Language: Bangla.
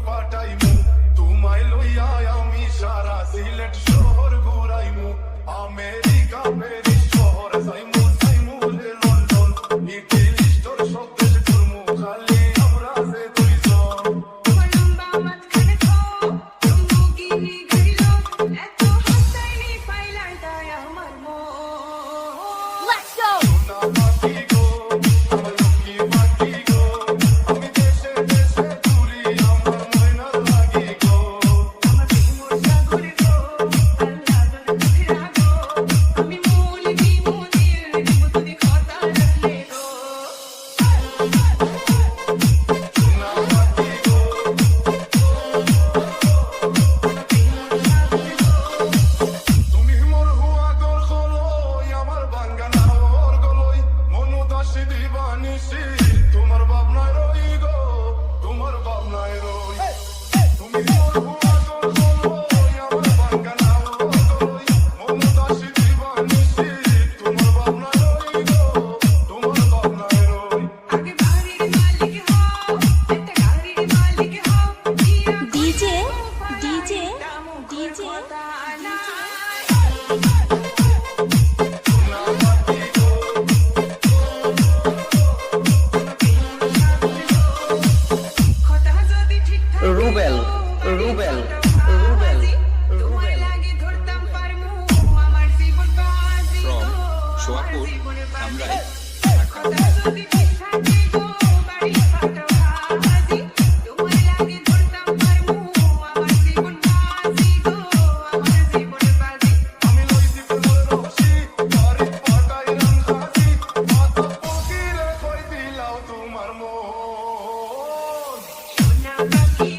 পাঠাইমু তোমায় লইয়া আমি সারা সিলেট শহর ঘুরাইমু আমেরিকা প্যারিস শহর যাইমু যাইমু লন্ডন ইটালি তোর সবদেশ ঘুরমু খালি আমরা যে দুইজন তোমার লম্বা মাঝখানে খাও লম্বুগিনি গাড়িলো এত হাসাইনি পাইলাই তাই আমার মন Let's go! না পাখি গো আমার লক্ষ্মী পাখি গো আমি দেশে দেশে ঘুরি আমার ময়না লাগি গো আমার প্রেমর সাগরে গো আল্লাহ দরে ফিরা গো আমি মূল বিমুনির দিব তুমি কথা রাখলে গো না পাখি গো তুমি মোর হুয়া গর খলই আমার বাঙ্গানা ওর গলই মনু দাসী দিবানিসি তোমার ভাবনায় রই গো তোমার ভাবনায় রই তুমি মোর হুয়া গর খলই আমার বাঙ্গানা ওর গলই মনু দাসী দিবানিসি তোমার ভাবনায় রই গো তোমার ভাবনায় রই আগে বাড়ির মালিক হও একটা গাড়ির মালিক হও DJ, DJ, DJ, কথা যদি ঠিকঠাক রুবেল, রুবেল, রুবেল, তোমার লাগে ধরতাম পারমু আমার জীবন বাজি গো সোয়াপুর, আমার জীবন বাজি ধামরাই, কথা যদি ঠিকঠাক গো বাড়ি ফাটা বাজি তোমার লাগে ধরতাম পারমু আমার জীবন বাজি গো আমার জীবন বাজি আমি লইছি ফুলের রশি বাড়ি পাটাই রান খাসি মাথা ফকিরে কই দিলাও তোমার মন সোনা পাখি